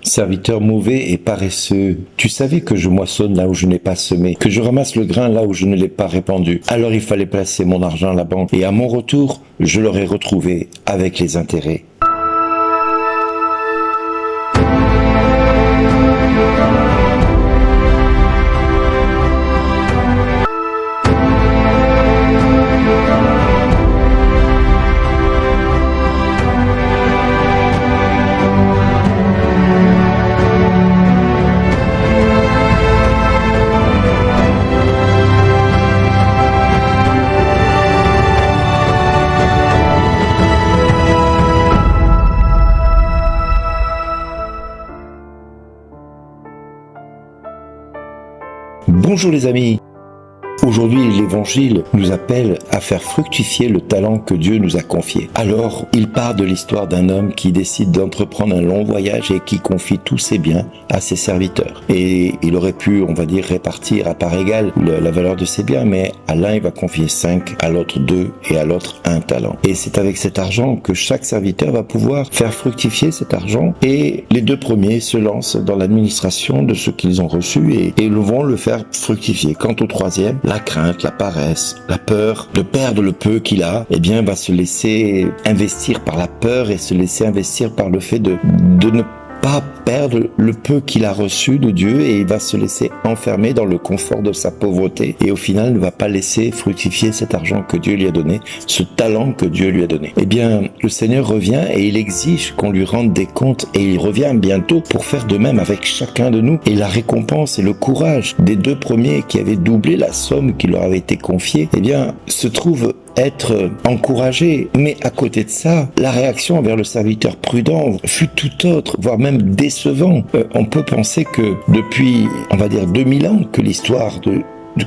Serviteur mauvais et paresseux, tu savais que je moissonne là où je n'ai pas semé, que je ramasse le grain là où je ne l'ai pas répandu. Alors il fallait placer mon argent à la banque, et à mon retour, je l'aurais retrouvé avec les intérêts. Bonjour les amis. Aujourd'hui, l'Évangile nous appelle à faire fructifier le talent que Dieu nous a confié. Alors, il part de l'histoire d'un homme qui décide d'entreprendre un long voyage et qui confie tous ses biens à ses serviteurs. Et il aurait pu, on va dire, répartir à part égale la valeur de ses biens, mais à l'un, il va confier 5, à l'autre 2 et à l'autre 1 talent. Et c'est avec cet argent que chaque serviteur va pouvoir faire fructifier cet argent, et les 2 premiers se lancent dans l'administration de ce qu'ils ont reçu et vont le faire fructifier. Quant au troisième, la crainte, la paresse, la peur de perdre le peu qu'il a, eh bien, va se laisser investir par la peur et se laisser investir par le fait de ne pas perdre le peu qu'il a reçu de Dieu, et il va se laisser enfermer dans le confort de sa pauvreté, et au final ne va pas laisser fructifier cet argent que Dieu lui a donné, ce talent que Dieu lui a donné. Eh bien, le Seigneur revient et il exige qu'on lui rende des comptes, et il revient bientôt pour faire de même avec chacun de nous. Et la récompense et le courage des 2 premiers qui avaient doublé la somme qui leur avait été confiée, eh bien, se trouve être encouragé. Mais à côté de ça, la réaction envers le serviteur prudent fut tout autre, voire même décevant. On peut penser que depuis, on va dire 2000 ans, que l'histoire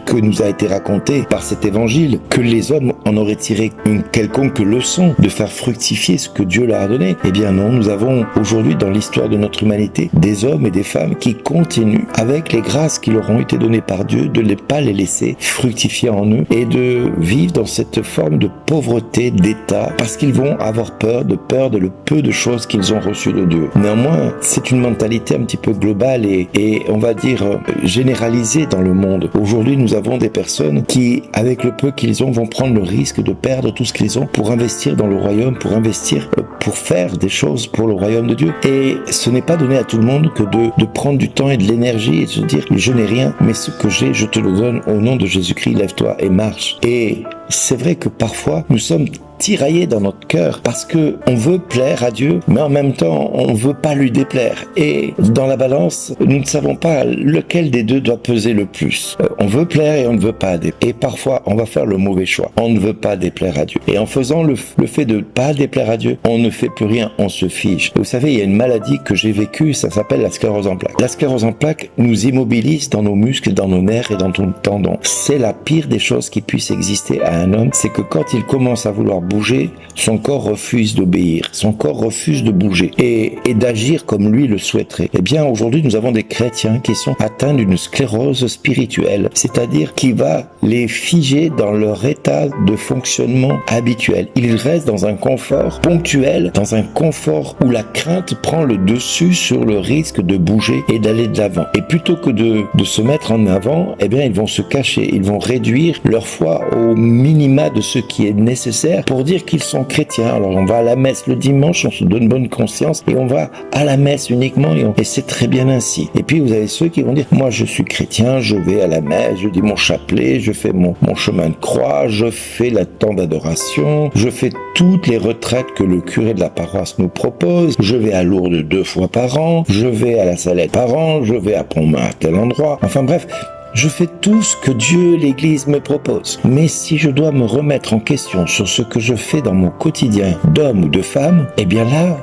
que nous a été raconté par cet évangile, que les hommes en auraient tiré une quelconque leçon de faire fructifier ce que Dieu leur a donné. Eh bien non, nous avons aujourd'hui dans l'histoire de notre humanité des hommes et des femmes qui continuent, avec les grâces qui leur ont été données par Dieu, de ne pas les laisser fructifier en eux et de vivre dans cette forme de pauvreté d'état, parce qu'ils vont avoir peur de le peu de choses qu'ils ont reçues de Dieu. Néanmoins, c'est une mentalité un petit peu globale et on va dire généralisée dans le monde. Aujourd'hui, nous avons des personnes qui, avec le peu qu'ils ont, vont prendre le risque de perdre tout ce qu'ils ont pour investir dans le royaume, pour faire des choses pour le royaume de Dieu. Et ce n'est pas donné à tout le monde que de prendre du temps et de l'énergie et de se dire « je n'ai rien, mais ce que j'ai, je te le donne au nom de Jésus-Christ, lève-toi et marche ». Et c'est vrai que parfois, nous sommes tiraillés dans notre cœur parce que on veut plaire à Dieu, mais en même temps, on veut pas lui déplaire. Et dans la balance, nous ne savons pas lequel des deux doit peser le plus. On veut plaire et on ne veut pas déplaire. Et parfois, on va faire le mauvais choix. On ne veut pas déplaire à Dieu. Et en faisant le fait de ne pas déplaire à Dieu, on ne fait plus rien, on se fige. Et vous savez, il y a une maladie que j'ai vécue, ça s'appelle la sclérose en plaques. La sclérose en plaques nous immobilise dans nos muscles, dans nos nerfs et dans nos tendons. C'est la pire des choses qui puissent exister à un homme, c'est que quand il commence à vouloir bouger, son corps refuse d'obéir, son corps refuse de bouger et d'agir comme lui le souhaiterait. Eh bien, aujourd'hui, nous avons des chrétiens qui sont atteints d'une sclérose spirituelle, c'est-à-dire qui va les figer dans leur état de fonctionnement habituel. Ils restent dans un confort ponctuel, dans un confort où la crainte prend le dessus sur le risque de bouger et d'aller de l'avant. Et plutôt que de se mettre en avant, eh bien, ils vont se cacher, ils vont réduire leur foi au minima de ce qui est nécessaire pour dire qu'ils sont chrétiens. Alors on va à la messe le dimanche, on se donne bonne conscience et on va à la messe uniquement et c'est très bien ainsi. Et puis vous avez ceux qui vont dire moi je suis chrétien, je vais à la messe, je dis mon chapelet, je fais mon chemin de croix, je fais la temps d'adoration, je fais toutes les retraites que le curé de la paroisse nous propose, je vais à Lourdes 2 fois par an, je vais à la Salette par an, je vais à Pontmain à tel endroit, enfin bref, je fais tout ce que Dieu, l'Église me propose. Mais si je dois me remettre en question sur ce que je fais dans mon quotidien d'homme ou de femme, eh bien là,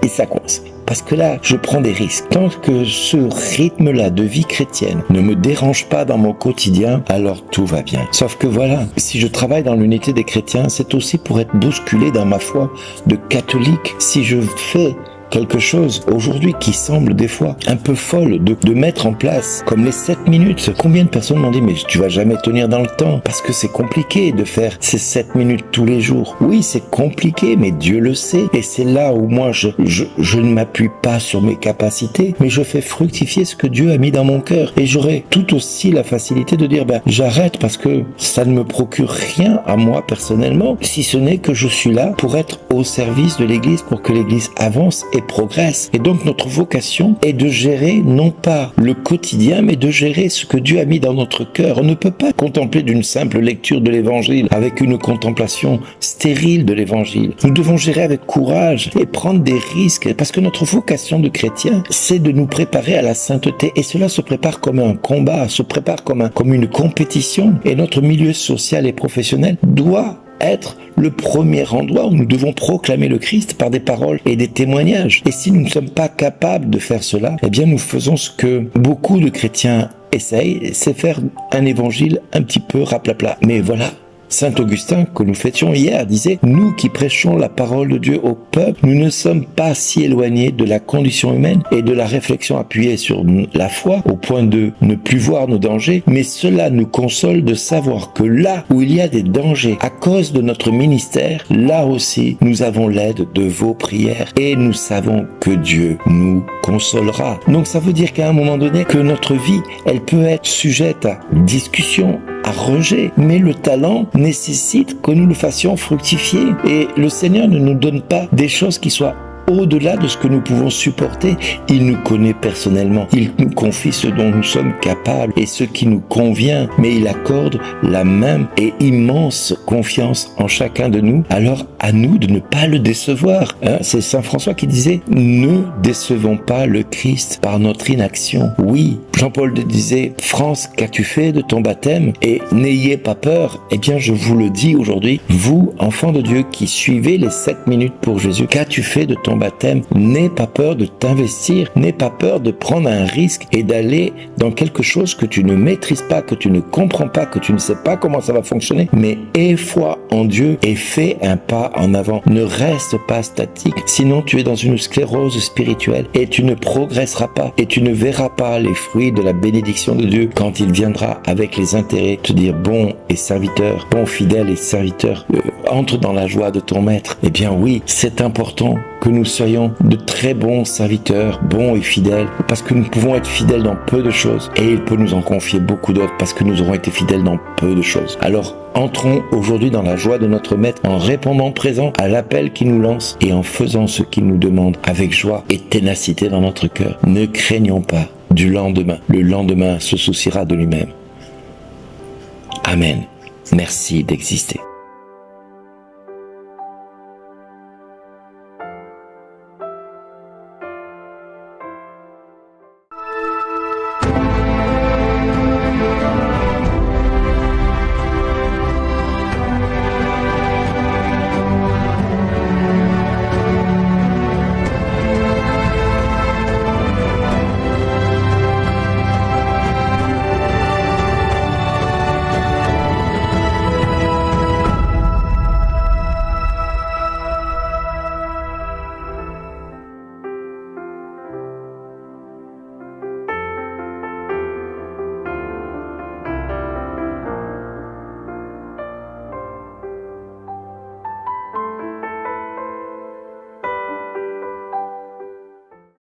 et ça coince. Parce que là, je prends des risques. Tant que ce rythme-là de vie chrétienne ne me dérange pas dans mon quotidien, alors tout va bien. Sauf que voilà, si je travaille dans l'unité des chrétiens, c'est aussi pour être bousculé dans ma foi de catholique. Si je fais quelque chose aujourd'hui qui semble des fois un peu folle de mettre en place, comme les 7 minutes. Combien de personnes m'ont dit mais tu vas jamais tenir dans le temps parce que c'est compliqué de faire ces 7 minutes tous les jours. Oui, c'est compliqué, mais Dieu le sait. Et c'est là où moi je ne m'appuie pas sur mes capacités, mais je fais fructifier ce que Dieu a mis dans mon cœur. Et j'aurai tout aussi la facilité de dire j'arrête parce que ça ne me procure rien à moi personnellement, si ce n'est que je suis là pour être au service de l'Église, pour que l'Église avance et progresse. Et donc notre vocation est de gérer non pas le quotidien, mais de gérer ce que Dieu a mis dans notre cœur. On ne peut pas contempler d'une simple lecture de l'Évangile avec une contemplation stérile de l'Évangile. Nous devons gérer avec courage et prendre des risques, parce que notre vocation de chrétien, c'est de nous préparer à la sainteté. Et cela se prépare comme un combat, se prépare comme une compétition. Et notre milieu social et professionnel doit être le premier endroit où nous devons proclamer le Christ par des paroles et des témoignages. Et si nous ne sommes pas capables de faire cela, eh bien nous faisons ce que beaucoup de chrétiens essayent, c'est faire un évangile un petit peu raplapla. Mais voilà, Saint Augustin, que nous fêtions hier, disait « Nous qui prêchons la parole de Dieu au peuple, nous ne sommes pas si éloignés de la condition humaine et de la réflexion appuyée sur la foi, au point de ne plus voir nos dangers, mais cela nous console de savoir que là où il y a des dangers à cause de notre ministère, là aussi nous avons l'aide de vos prières et nous savons que Dieu nous consolera. » Donc ça veut dire qu'à un moment donné, que notre vie, elle peut être sujette à discussion, à rejet, mais le talent nécessite que nous le fassions fructifier. Et le Seigneur ne nous donne pas des choses qui soient au-delà de ce que nous pouvons supporter. Il nous connaît personnellement. Il nous confie ce dont nous sommes capables et ce qui nous convient. Mais il accorde la même et immense confiance en chacun de nous. Alors, à nous de ne pas le décevoir. C'est Saint François qui disait « Ne décevons pas le Christ par notre inaction. » Oui, Jean-Paul II disait « France, qu'as-tu fait de ton baptême ? Et n'ayez pas peur. » Eh bien, je vous le dis aujourd'hui, vous, enfants de Dieu qui suivez les 7 minutes pour Jésus, qu'as-tu fait de ton baptême? N'aie pas peur de t'investir, n'aie pas peur de prendre un risque et d'aller dans quelque chose que tu ne maîtrises pas, que tu ne comprends pas, que tu ne sais pas comment ça va fonctionner, mais aie foi en Dieu et fais un pas en avant. Ne reste pas statique, sinon tu es dans une sclérose spirituelle et tu ne progresseras pas et tu ne verras pas les fruits de la bénédiction de Dieu quand il viendra avec les intérêts te dire bon et serviteur, bon fidèle et serviteur, entre dans la joie de ton maître. Eh bien oui, c'est important que nous soyons de très bons serviteurs, bons et fidèles, parce que nous pouvons être fidèles dans peu de choses et il peut nous en confier beaucoup d'autres parce que nous aurons été fidèles dans peu de choses. Alors, entrons aujourd'hui dans la joie de notre Maître en répondant présent à l'appel qu'il nous lance et en faisant ce qu'il nous demande avec joie et ténacité dans notre cœur. Ne craignons pas du lendemain. Le lendemain se souciera de lui-même. Amen. Merci d'exister.